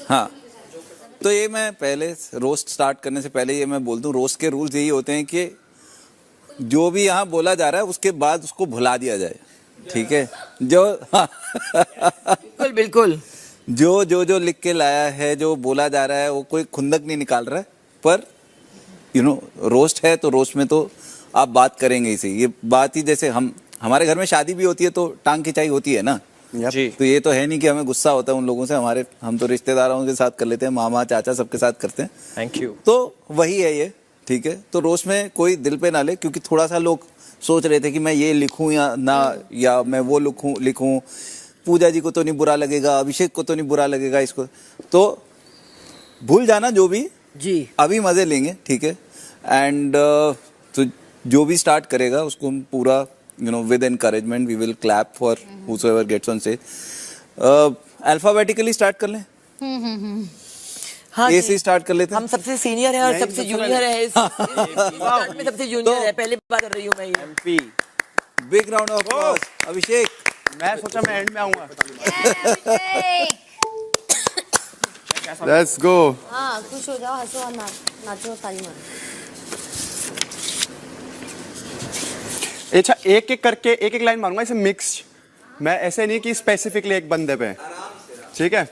हाँ, तो ये मैं पहले रोस्ट स्टार्ट करने से पहले ये मैं बोल दूं, रोस्ट के रूल्स यही होते हैं कि जो भी यहाँ बोला जा रहा है उसके बाद उसको भुला दिया जाए, ठीक है? जो बिल्कुल बिल्कुल जो लिख के लाया है, जो बोला जा रहा है, वो कोई खुंदक नहीं निकाल रहा है, पर रोस्ट है तो रोस्ट में तो आप बात करेंगे ही सही। ये बात ही जैसे हमारे घर में शादी भी होती है तो टांग खिंचाई होती है ना जी। तो ये तो है नहीं कि हमें गुस्सा होता है उन लोगों से, हम तो रिश्तेदारों के साथ कर लेते हैं, मामा चाचा सबके साथ करते हैं। Thank you. तो वही है ये, ठीक है? तो रोस्ट में कोई दिल पे ना ले, क्योंकि थोड़ा सा लोग सोच रहे थे कि मैं ये लिखूं या ना, या मैं वो लिखूं, पूजा जी को तो नहीं बुरा लगेगा, अभिषेक को तो नहीं बुरा लगेगा, इसको तो भूल जाना जो भी जी। अभी मजे लेंगे, ठीक है? एंड तो जो भी स्टार्ट करेगा उसको हम पूरा with encouragement we will clap for whosoever gets on stage. Alphabetically start कर लें। हाँ A से स्टार्ट कर लेते हैं। हम सबसे सीनियर है और सबसे जूनियर है इस में सबसे जूनियर है, पहले बात कर रही हूँ मैं। एमपी big round of applause Abhishek. मैं सोचा मैं एंड में आऊंगा। Let's go. हाँ, खुश हो जाओ, हंसो और नाचो, ताली मारो। अच्छा, एक एक करके एक एक लाइन मारूंगा, इसे मिक्स, मैं ऐसे नहीं कि स्पेसिफिकली एक बंदे पे, ठीक है?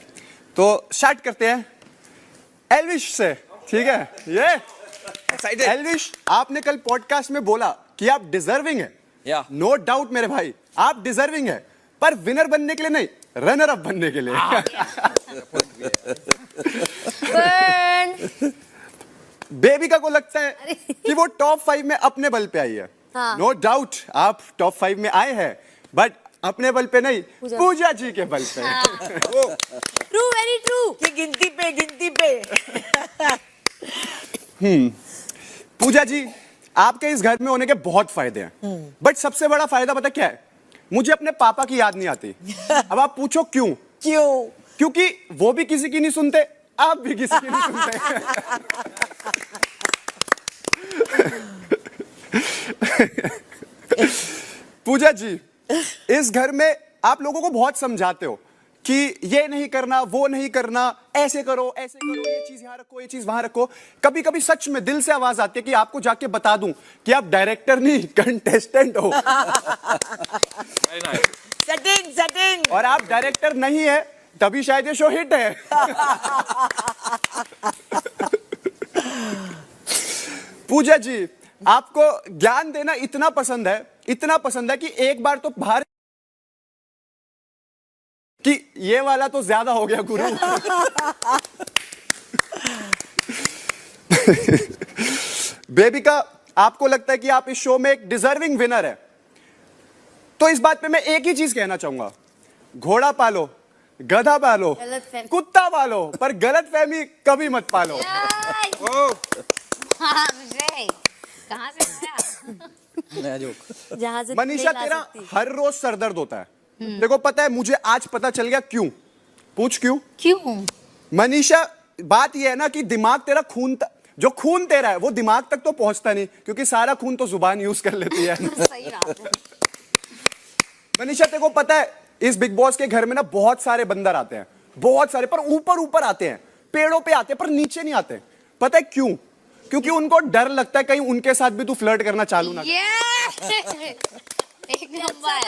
तो स्टार्ट करते हैं एल्विश से, ठीक है? ये एल्विश, आपने कल पॉडकास्ट में बोला कि आप डिजर्विंग है। नो डाउट मेरे भाई, आप डिजर्विंग है, पर विनर बनने के लिए नहीं, रनर अप बनने के लिए। बेबिका को लगता है कि वो टॉप 5 में अपने बल पे आई है। नो डाउट आप टॉप 5 में आए हैं, बट अपने बल पे नहीं, पूजा जी के बल पे। True, very true. कि गिनती पे पूजा जी, आपके इस घर में होने के बहुत फायदे हैं, बट सबसे बड़ा फायदा पता क्या है? मुझे अपने पापा की याद नहीं आती। अब आप पूछो क्यों? क्योंकि वो भी किसी की नहीं सुनते, आप भी किसी की नहीं सुनते। पूजा जी, इस घर में आप लोगों को बहुत समझाते हो कि ये नहीं करना, वो नहीं करना, ऐसे करो, ये चीज यहाँ रखो, ये चीज वहां रखो। कभी कभी सच में दिल से आवाज आती है कि आपको जाके बता दूं कि आप डायरेक्टर नहीं, कंटेस्टेंट हो। सेटिंग और आप डायरेक्टर नहीं है, तभी शायद ये शो हिट है। पूजा जी, आपको ज्ञान देना इतना पसंद है कि एक बार तो बाहर कि ये वाला तो ज्यादा हो गया गुरु। बेबिका, आपको लगता है कि आप इस शो में एक डिजर्विंग विनर है, तो इस बात पे मैं एक ही चीज कहना चाहूंगा, घोड़ा पालो, गधा पालो, कुत्ता पालो, पर गलत फहमी कभी मत पालो। कहाँ से नया जोक। जहाँ से मनीषा, तेरा हर रोज सरदर्द होता है। देखो पता है, मुझे आज पता चल गया क्यों। पूछ क्यों? मनीषा, बात यह है ना कि दिमाग तेरा जो खून तेरा है वो दिमाग तक तो पहुंचता नहीं, क्योंकि सारा खून तो जुबान यूज कर लेती है। सही बात है। मनीषा, तेरे को पता है इस बिग बॉस के घर में ना बहुत सारे बंदर आते हैं, बहुत सारे, पर ऊपर आते हैं, पेड़ों पे आते हैं, पर नीचे नहीं आते। पता है क्यों? क्योंकि उनको डर लगता है कहीं उनके साथ भी तू फ्लर्ट करना चालू ना कर। एक नंबर।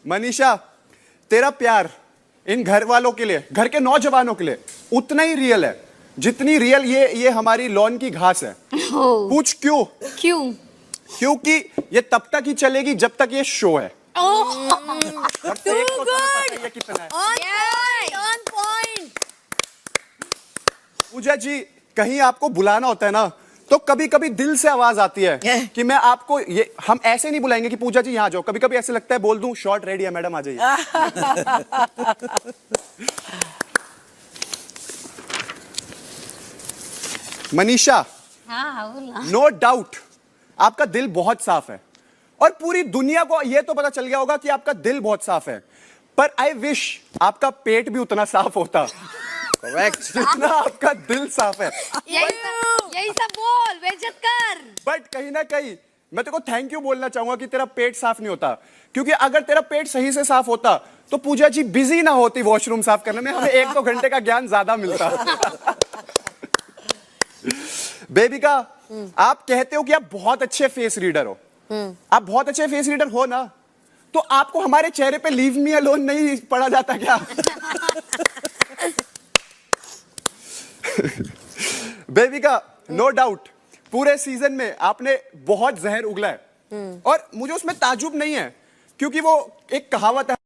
मनीषा, तेरा प्यार इन घर वालों के लिए, घर के नौजवानों के लिए उतना ही रियल है जितनी रियल ये हमारी लॉन की घास है। पूछ क्यों? क्योंकि ये तब तक ही चलेगी जब तक ये शो है। और तेरे को तो पता है कितना है। On point। पूजा जी, कहीं आपको बुलाना होता है ना, तो कभी कभी दिल से आवाज आती है कि मैं आपको ये, हम ऐसे नहीं बुलाएंगे कि पूजा जी यहाँ जाओ, कभी कभी ऐसे लगता है बोल दूं शॉट रेडी है मैडम, आ जाइए। मनीषा, नो डाउट आपका दिल बहुत साफ है, और पूरी दुनिया को ये तो पता चल गया होगा कि आपका दिल बहुत साफ है, पर आई विश आपका पेट भी उतना साफ होता। करेक्ट, जितना आपका दिल साफ है। यही सब बोल, बेइज्जत कर। बट कहीं ना कहीं मैं तेरे को थैंक यू बोलना चाहूंगा कि तेरा पेट साफ नहीं होता, क्योंकि अगर तेरा पेट सही से साफ होता तो पूजा जी बिजी ना होती वॉशरूम साफ करने में, हमें 1-2 घंटे का ज्ञान ज्यादा मिलता। बेबी का आप कहते हो कि आप बहुत अच्छे फेस रीडर हो, आप बहुत अच्छे फेस रीडर हो ना, तो आपको हमारे चेहरे पे लीव मी अलोन नहीं पढ़ा जाता क्या? बेबी का नो डाउट पूरे सीजन में आपने बहुत जहर उगला है, और मुझे उसमें ताजुब नहीं है, क्योंकि वो एक कहावत है,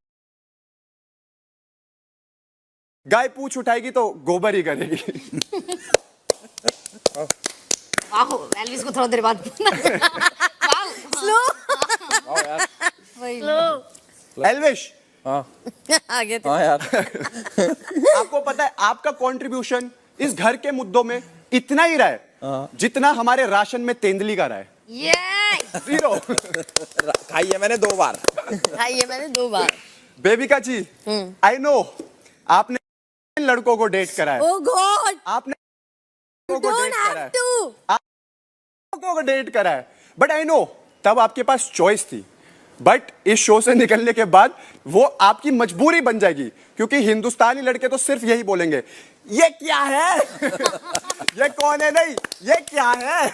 गाय पूछ उठाएगी तो गोबर ही करेगी। वाह, एल्विस को थोड़ा देर बाद स्लो एल्विश, आगे तो हाँ यार आपको पता है आपका कंट्रीब्यूशन इस घर के मुद्दों में इतना ही रहा है जितना हमारे राशन में तेंदुली का रहा है, ये 0। खाई है मैंने 2 बार। ये मैंने 2 बार। बेबिका जी, आई नो आपने लड़कों को डेट करा है, ओह गॉड, आपने लड़कों को डोंट डेट करा हैव है, टू। लड़कों को डेट करा है, बट आई नो तब आपके पास चॉइस थी, बट इस शो से निकलने के बाद वो आपकी मजबूरी बन जाएगी, क्योंकि हिंदुस्तानी लड़के तो सिर्फ यही बोलेंगे, ये क्या है? ये कौन है? नहीं, ये क्या है?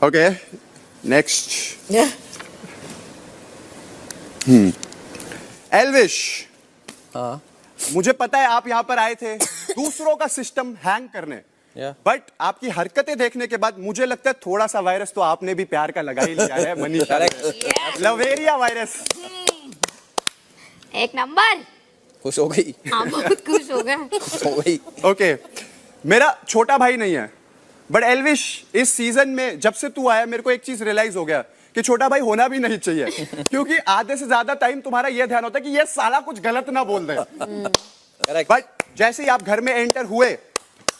Okay, next. एल्विश, हाँ मुझे पता है आप यहां पर आए थे दूसरों का सिस्टम हैंग करने, Yeah. बट आपकी हरकतें देखने के बाद मुझे लगता है थोड़ा सा वायरस तो आपने भी प्यार का लगा ही लिया है मनीषा। लवेरिया वायरस। एक नंबर। खुश हो गई। हाँ, बहुत खुश हो गए। हो गई। ओके, मेरा छोटा भाई नहीं है, बट एल्विश इस सीजन में जब से तू आया मेरे को एक चीज रियलाइज हो गया कि छोटा भाई होना भी नहीं चाहिए, क्योंकि आधे से ज्यादा टाइम तुम्हारा यह ध्यान होता है कि ये साला कुछ गलत ना बोल दे। बट जैसे ही आप घर में एंटर हुए,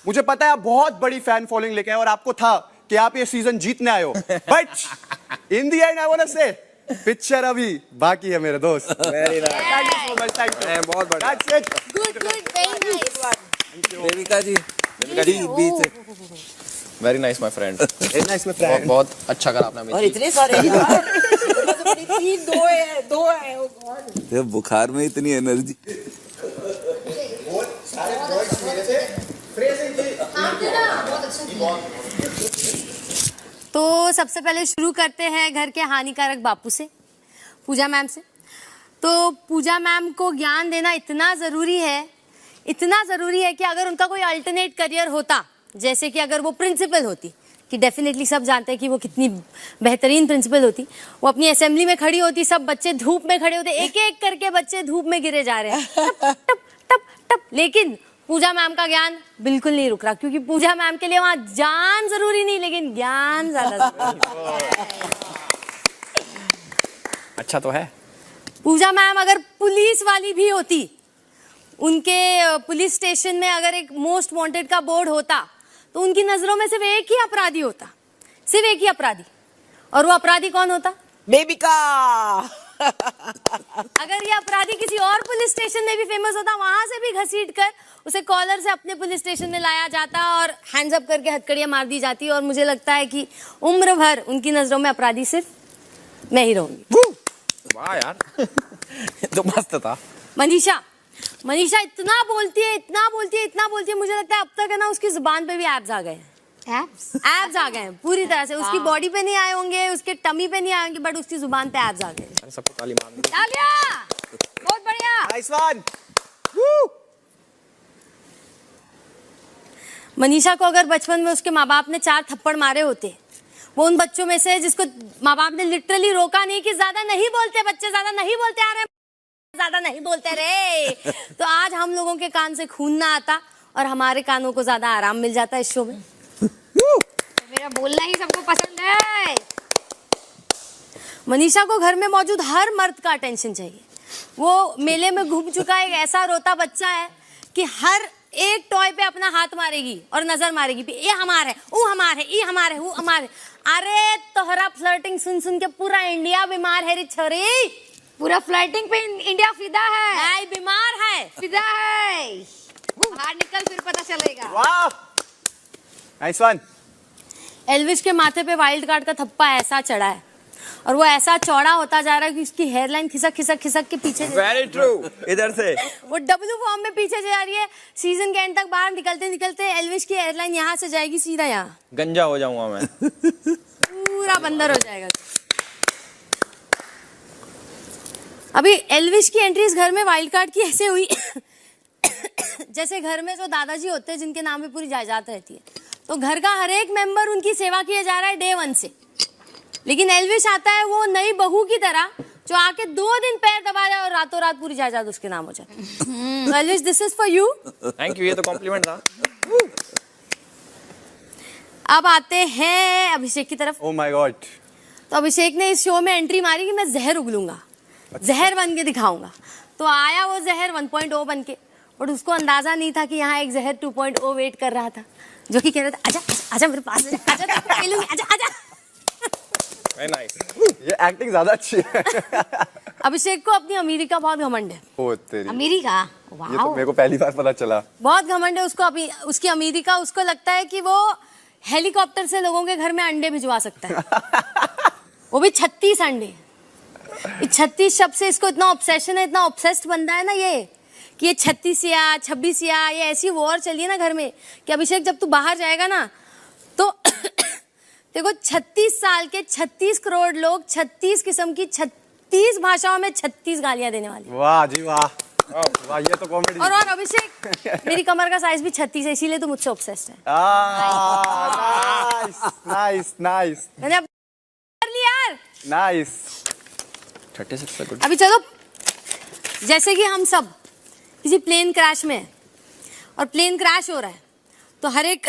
मुझे पता है आप बहुत बड़ी फैन फॉलोइंग लेके आए और आपको था कि आप ये सीजन जीतने आए हो, but in the end I want to say picture अभी बाकी है मेरे दोस्त। Very nice. Thank you so much, thank you, बहुत बढ़िया। That's it. Good good, very nice. Devika ji, बीच very nice my friend. Very nice my बहुत फ्रेंड। बहुत अच्छा करा आपने और हमें। इतने सारे यार। 3 2 है, 2 है। ओह गॉड, ये बुखार में इतनी एनर्जी। तो सबसे पहले शुरू करते हैं घर के हानिकारक बापू से, पूजा मैम से। तो पूजा मैम को ज्ञान देना इतना ज़रूरी है कि अगर उनका कोई अल्टरनेट करियर होता, जैसे कि अगर वो प्रिंसिपल होती, कि डेफिनेटली सब जानते हैं कि वो कितनी बेहतरीन प्रिंसिपल होती, वो अपनी असेंबली में खड़ी होती, सब बच्चे धूप में खड़े होते, एक एक करके बच्चे धूप में गिरे जा रहे हैं, टप टप टप टप, लेकिन पूजा मैम का ज्ञान बिल्कुल नहीं रुक रहा, क्योंकि पूजा मैम के लिए वहां जान जरूरी नहीं, लेकिन ज्ञान ज्यादा जरूरी। अच्छा तो है। पूजा मैम अगर पुलिस वाली भी होती, उनके पुलिस स्टेशन में अगर एक मोस्ट वांटेड का बोर्ड होता, तो उनकी नजरों में सिर्फ एक ही अपराधी होता, सिर्फ एक ही अपराधी, और वो अपराधी कौन होता? बेबिका। अगर ये अपराधी किसी और पुलिस स्टेशन में भी फेमस होता, वहां से भी घसीट कर उसे कॉलर से अपने पुलिस स्टेशन में लाया जाता और हैंड्स अप करके हथकड़ियां मार दी जाती, और मुझे लगता है कि उम्र भर उनकी नजरों में अपराधी सिर्फ मैं ही रहूंगी। वाह यार। तो मस्त था। मनीषा इतना बोलती है, मुझे लगता है अब तक है ना उसकी जुबान पे भी एब्स आ गए हैं। एब्स आ गए हैं पूरी तरह से। उसकी बॉडी पे नहीं आए होंगे, उसके टमी पे नहीं आए होंगे, बट उसकी जुबान पे एब्स आ गए हैं। सबको ताली मार दी। तालियां! बहुत बढ़िया। Nice one. मनीषा को अगर बचपन में उसके माँ बाप ने 4 थप्पड़ मारे होते, वो उन बच्चों में से जिसको माँ बाप ने लिटरली रोका नहीं कि ज्यादा नहीं बोलते बच्चे, ज्यादा नहीं बोलते, आ रहे ज्यादा नहीं बोलते रे, तो आज हम लोगों के कान से खून ना आता और हमारे कानों को ज्यादा आराम मिल जाता इस शो में। मेरा बोलना ही सबको पसंद है। मनीषा को घर में मौजूद हर मर्द का अटेंशन चाहिए। वो मेले में घूम चुका एक ऐसा रोता बच्चा है कि हर एक टॉय पे अपना हाथ मारेगी और नजर मारेगी, ये हमारे, वो हमारे, ये हमारे, वो हमारे। अरे तोहरा फ्लर्टिंग सुन सुन के पूरा इंडिया बीमार है रे छोरी। पूरा फ्लर्टिंग पे इंडिया फिदा है। नहीं, बीमार है। फिदा है। बाहर निकल फिर पता चलेगा। वाह, नाइस वन। एल्विश के माथे पे वाइल्ड कार्ड का थप्पा ऐसा चढ़ा है और वो ऐसा चौड़ा होता जा रहा है कि उसकी हेयरलाइन खिसक खिसक खिसक के पीछे वेरी ट्रू, इधर से वो डब्लू फॉर्म में पीछे जा रही है। सीजन के एंड तक बाहर निकलते निकलते एल्विश की हेयरलाइन यहाँ से जाएगी सीधा यहाँ, गंजा हो जाऊंगा मैं। पूरा बंदर हो जाएगा। अभी एल्विश की एंट्री इस घर में वाइल्ड कार्ड की ऐसे हुई जैसे घर में जो दादाजी होते हैं जिनके नाम पे पूरी जायदाद रहती है, तो घर का हर एक मेंबर उनकी सेवा किया जा रहा है डे 1 से। लेकिन एल्विश आता है वो नई बहू की तरह जो आके 2 दिन पैर दबा जाए और रातों रात पूरी जायदाद उसके नाम हो जाए। तो Elvish, this is for you. Thank you, ये तो कॉम्प्लीमेंट था। अब आते हैं अभिषेक की तरफ। Oh my God. तो अभिषेक ने इस शो में एंट्री मारी कि मैं जहर उगलूंगा, जहर बन के दिखाऊंगा। तो आया वो जहर 1.0 बन के, और उसको अंदाजा नहीं था कि यहाँ एक जहर 2.0 वेट कर रहा था, जो कि कह रहा था आजा आजा मेरे पास, आजा आजा आजा। Very nice. ये एक्टिंग ज्यादा अच्छी है। अभिषेक को अपनी अमीरी का बहुत घमंड है। ओ तेरी, अमेरिका, ये तो वाओ। मेरे को पहली बार पता चला। बहुत घमंड है उसको उसकी अमीरी का। उसको लगता है कि वो हेलीकॉप्टर से लोगों के घर में अंडे भिजवा सकता है, वो भी 36 अंडे। 36 शब्द से इसको इतना ऑब्सेशन है, इतना ऑब्सेस्ड बंदा है ना ये, कि ये 36 या 26 या ये ऐसी वॉर चली है ना घर में कि अभिषेक जब तू बाहर जाएगा ना तो देखो 36 साल के 36 करोड़ लोग 36 किस्म की 36 भाषाओं में 36 गालियां देने वाले। वाह जी वाह, वाह ये तो कॉमेडी। और अभिषेक मेरी कमर का साइज भी 36 है, इसीलिए तो मुझसे ऑब्सेस्ड है। नाइस नाइस नाइस मैंने अब कर लिया यार। नाइस। 36 से गुड। अभी चलो, जैसे कि हम सब किसी प्लेन क्रैश में हैं और प्लेन क्रैश हो रहा है, तो हर एक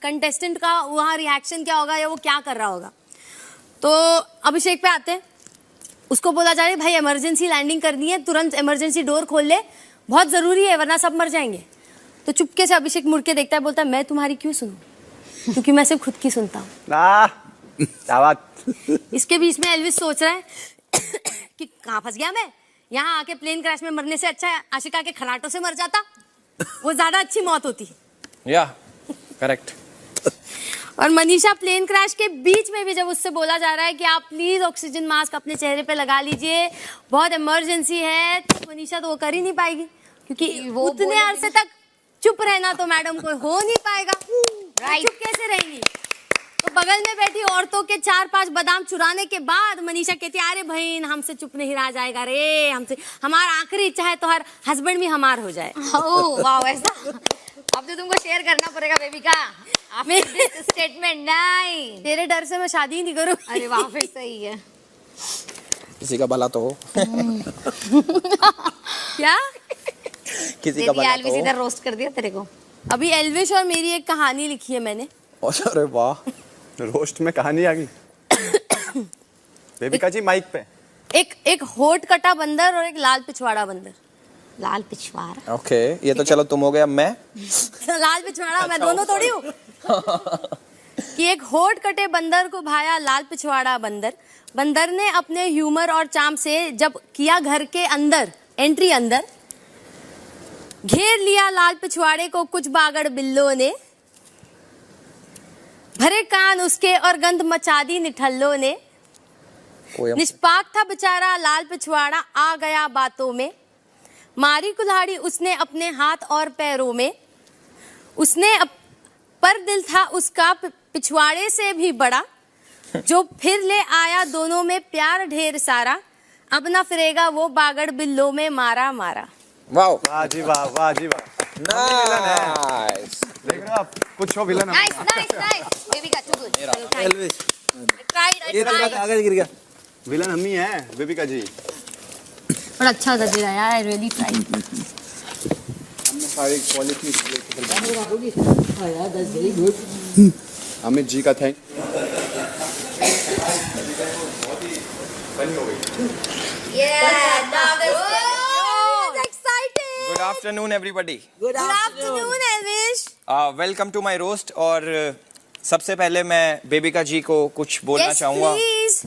कंटेस्टेंट का वहाँ रिएक्शन क्या होगा या वो क्या कर रहा होगा। तो अभिषेक पे आते हैं, उसको बोला जा रहा है भाई इमरजेंसी लैंडिंग करनी है, तुरंत इमरजेंसी डोर खोल ले, बहुत जरूरी है वरना सब मर जाएंगे। तो चुपके से अभिषेक मुड़ के देखता है, बोलता है मैं तुम्हारी क्यों सुनूं, क्योंकि मैं सिर्फ खुद की सुनता हूँ। क्या बात। इसके बीच में एल्विस सोच रहा है कि कहाँ फंस गया मैं, यहाँ आके प्लेन क्रैश में मरने से अच्छा है आशिका के खराटों से मर जाता, वो ज्यादा अच्छी मौत होती। या करेक्ट। और मनीषा प्लेन क्रैश के बीच में भी जब उससे बोला जा रहा है कि आप प्लीज ऑक्सीजन मास्क अपने चेहरे पे लगा लीजिए, बहुत इमरजेंसी है, तो मनीषा तो वो कर ही नहीं पाएगी, क्योंकि वो उतने अरसे तक चुप रहना तो मैडम को हो नहीं पाएगा। चुप कैसे रहेंगी। तो बगल में बैठी औरतों के 4-5 बादाम चुराने के बाद मनीषा कहती है अरे बहन हमसे चुप नहीं रहा जाएगा रे, हमसे हमारा आखिरी इच्छा है तो हर हस्बैंड भी हमार हो जाए। ओह वाओ, ऐसा अब तो तुमको शेयर करना पड़ेगा बेबी का स्टेटमेंट। नहीं, तेरे डर से मैं शादी ही नहीं करूँ। अरे वाह, फिर सही है। किसी का भला तो हो। क्या किसी का भला एल्विस तो हो। इधर रोस्ट कर दिया तेरे को। अभी एल्विश और मेरी एक कहानी लिखी है मैंने। अरे वाह, रोस्ट में कहानी आ गई। बेबिका जी माइक पे। एक होठ कटा बंदर और एक लाल पिछवाड़ा बंदर। लाल पिछवाड़ा। ओके, ये तो चलो तुम हो गया, मैं लाल पिछवाड़ा मैं दोनों थोड़ी हूँ। कि एक होठ कटे बंदर को भाया लाल पिछवाड़ा बंदर। बंदर ने अपने ह्यूमर और चार्म से जब किया घर के अंदर एंट्री, अंदर घेर लिया लाल पिछवाड़े को कुछ बागड़ बिल्लों ने, भरे कान उसके और गंध मचा दी निठल्लों ने। निष्पाक था बेचारा लाल पिछवाड़ा आ गया बातों में, मारी कुल्हाड़ी उसने अपने हाथ और पैरों में। उसने पर दिल था उसका पिछवाड़े से भी बड़ा, जो फिर ले आया दोनों में प्यार ढेर सारा। अब न फिरेगा वो बागड़ बिल्लों में मारा मारा। वाह, वाह जी वाह, वाह जी वाह। नाइस। देख रहे हो आप, कुछ हो villain. Nice nice nice baby का, टू गुड। एल्विश, I ये तेरा tried. कागज गिर गया। विलन हम ही है बेबिका जी। और अच्छा था तेरा यार, आई रियली ट्राइड। हमने सारी क्वालिटी अमित जी का thank. Good afternoon everybody. Good afternoon Elvish. Welcome to my roast. और सबसे पहले मैं बेबिका जी को कुछ बोलना चाहूंगा। प्लीज।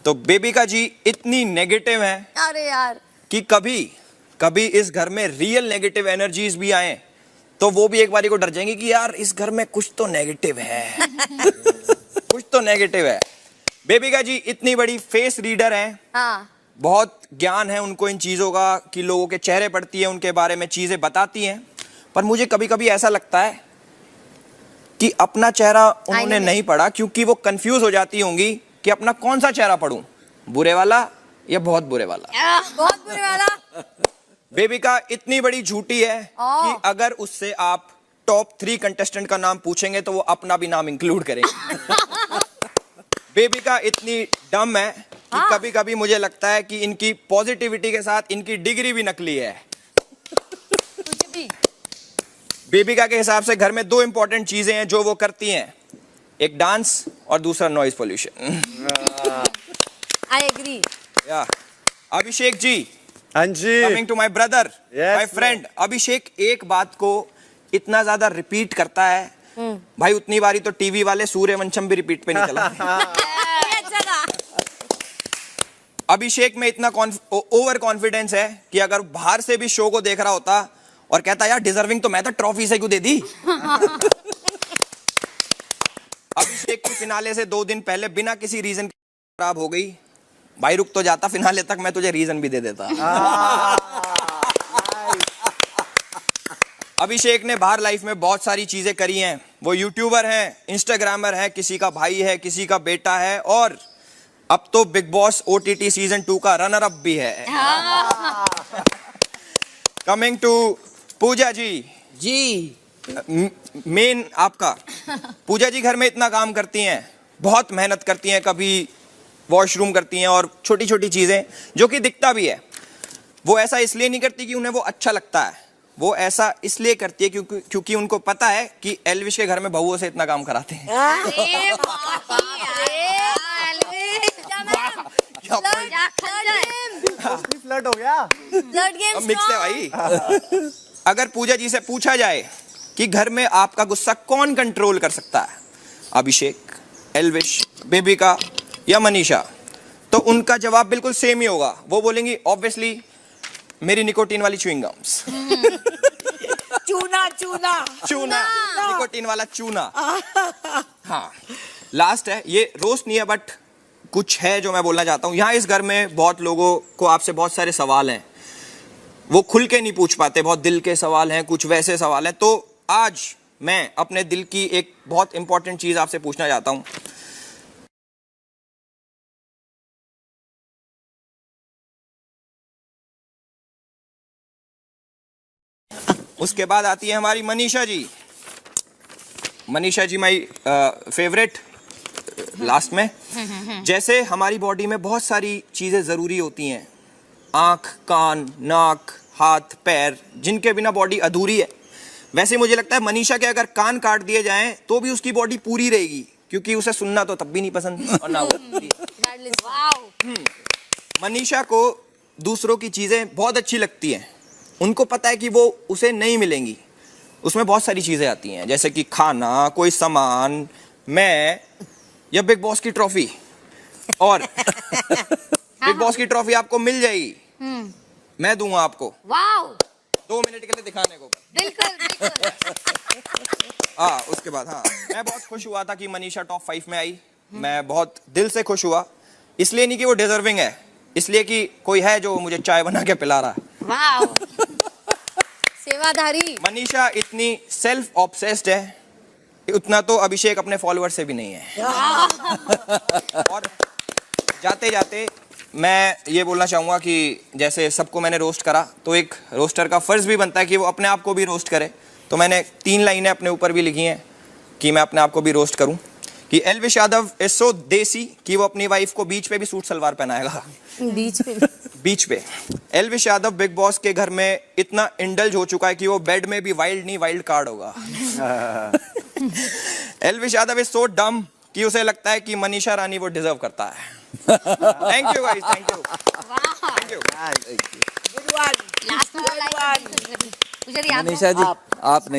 तो बेबिका जी इतनी नेगेटिव हैं अरे यार, कि कभी इस घर में रियल नेगेटिव एनर्जीज भी आए तो वो भी एक बारी को डर जाएंगी कि यार इस घर में कुछ तो नेगेटिव है। कुछ तो नेगेटिव है। बेबिका जी इतनी बड़ी फेस रीडर हैं, हाँ बहुत ज्ञान है उनको इन चीज़ों का कि लोगों के चेहरे पढ़ती है, उनके बारे में चीज़ें बताती हैं। पर मुझे कभी कभी ऐसा लगता है कि अपना चेहरा उन्होंने नहीं पढ़ा, क्योंकि वो कंफ्यूज हो जाती होंगी कि अपना कौन सा चेहरा पढ़ूं, बुरे वाला या बहुत बुरे वाला। बहुत बुरे वाला। बेबिका इतनी बड़ी झूठी है कि अगर उससे आप टॉप 3 कंटेस्टेंट का नाम पूछेंगे तो वो अपना भी नाम इंक्लूड करेंगे। बेबिका इतनी डम है कि कभी कभी मुझे लगता है कि इनकी पॉजिटिविटी के साथ इनकी डिग्री भी नकली है। कुछ भी। बेबिका के हिसाब से घर में 2 इंपॉर्टेंट चीजें हैं जो वो करती हैं, एक डांस और दूसरा नॉइज पोल्यूशन। I agree. या अभिषेक जी, हाँ जी, coming to my brother, Yes, my friend, Abhishek एक बात को इतना ज्यादा रिपीट करता है भाई, उतनी बारी तो टीवी वाले सूर्यवंशम भी रिपीट पे नहीं चला। ये अच्छा था। अभिषेक में इतना ओवर कॉन्फिडेंस है कि अगर बाहर से भी शो को देख रहा होता और कहता यार डिजर्विंग तो मैं था, ट्रॉफी से क्यों दे दी। अभिषेक की फिनाले से 2 दिन पहले बिना किसी रीजन के खराब हो गई, भाई रुक तो जाता फिनाले तक, मैं तुझे रीजन भी दे देता। अभिषेक ने बाहर लाइफ में बहुत सारी चीजें करी हैं, वो यूट्यूबर हैं, इंस्टाग्रामर है, किसी का भाई है, किसी का बेटा है, और अब तो बिग बॉस OTT सीजन 2 का रनर अप भी है। कमिंग टू पूजा जी जी मेन आपका, पूजा जी घर में इतना काम करती हैं, बहुत मेहनत करती हैं, कभी वॉशरूम करती हैं और छोटी छोटी चीजें जो कि दिखता भी है। वो ऐसा इसलिए नहीं करती कि उन्हें वो अच्छा लगता है, वो ऐसा इसलिए करती है क्योंकि उनको पता है कि एल्विश के घर में बहुओं से इतना काम कराते हैं। अरे बाकी यार, जा खंजर। फ्लर्ट हो गया। ब्लड गेम अब मिक्स है भाई। अगर पूजा जी से पूछा जाए कि घर में आपका गुस्सा कौन कंट्रोल कर सकता है, अभिषेक, एल्विश, बेबिका या मनीषा, तो उनका जवाब बिल्कुल सेम ही होगा। वो बोलेंगी ऑब्वियसली मेरी निकोटीन वाली च्युइंग गम्स। चूना चूना चूना, निकोटीन वाला चूना। हाँ, लास्ट है, ये रोस्ट नहीं है बट कुछ है जो मैं बोलना चाहता हूँ। यहाँ इस घर में बहुत लोगों को आपसे बहुत सारे सवाल हैं, वो खुल के नहीं पूछ पाते, बहुत दिल के सवाल हैं, कुछ वैसे सवाल हैं। तो आज मैं अपने दिल की एक बहुत इंपॉर्टेंट चीज आपसे पूछना चाहता हूँ। उसके बाद आती है हमारी Manisha ji. Manisha ji my favourite last में। जैसे हमारी बॉडी में बहुत सारी चीजें जरूरी होती हैं, आंख, कान, नाक, हाथ, पैर, जिनके बिना बॉडी अधूरी है, वैसे मुझे लगता है मनीषा के अगर कान काट दिए जाएं तो भी उसकी बॉडी पूरी रहेगी, क्योंकि उसे सुनना तो तब भी नहीं पसंद और ना वो। मनीषा को दूसरों की चीजें बहुत अच्छी लगती हैं, उनको पता है कि वो उसे नहीं मिलेंगी, उसमें बहुत सारी चीजें आती हैं, जैसे कि खाना, कोई सामान, मैं, या बिग बॉस की ट्रॉफी। और बिग बॉस की ट्रॉफी आपको मिल जाएगी, मैं दूंगा आपको, वाओ, 2 मिनट के लिए दिखाने को। बिल्कुल। हाँ, उसके बाद हाँ, मैं बहुत खुश हुआ था कि मनीषा टॉप 5 में आई। मैं बहुत दिल से खुश हुआ, इसलिए नहीं कि वो डिजर्विंग है, इसलिए कि कोई है जो मुझे चाय बना के पिला रहा है। वाओ, सेवाधारी। मनीषा इतनी सेल्फ ऑब्सेस्ड है, उतना तो अभिषेक अपने फॉलोअर से भी नहीं है। और जाते जाते मैं ये बोलना चाहूँगा कि जैसे सबको मैंने रोस्ट करा, तो एक रोस्टर का फर्ज भी बनता है कि वो अपने आप को भी रोस्ट करे। तो मैंने 3 लाइनें अपने ऊपर भी लिखी हैं कि मैं अपने आप को भी रोस्ट करूं, कि एल्विश यादव इज सो देसी कि वो अपनी वाइफ को बीच पे भी सूट सलवार पहनाएगा। बीच पे एल्विश यादव बिग बॉस के घर में इतना इंडल्ज हो चुका है कि वो बेड में भी वाइल्ड नहीं वाइल्ड कार्ड होगा। एल्विश यादव इज सो डम कि उसे लगता है कि मनीषा रानी वो डिजर्व करता है। Thank you guys, thank you, thank you. Last वाला गुड वन मुझे याद मनीषा जी आपने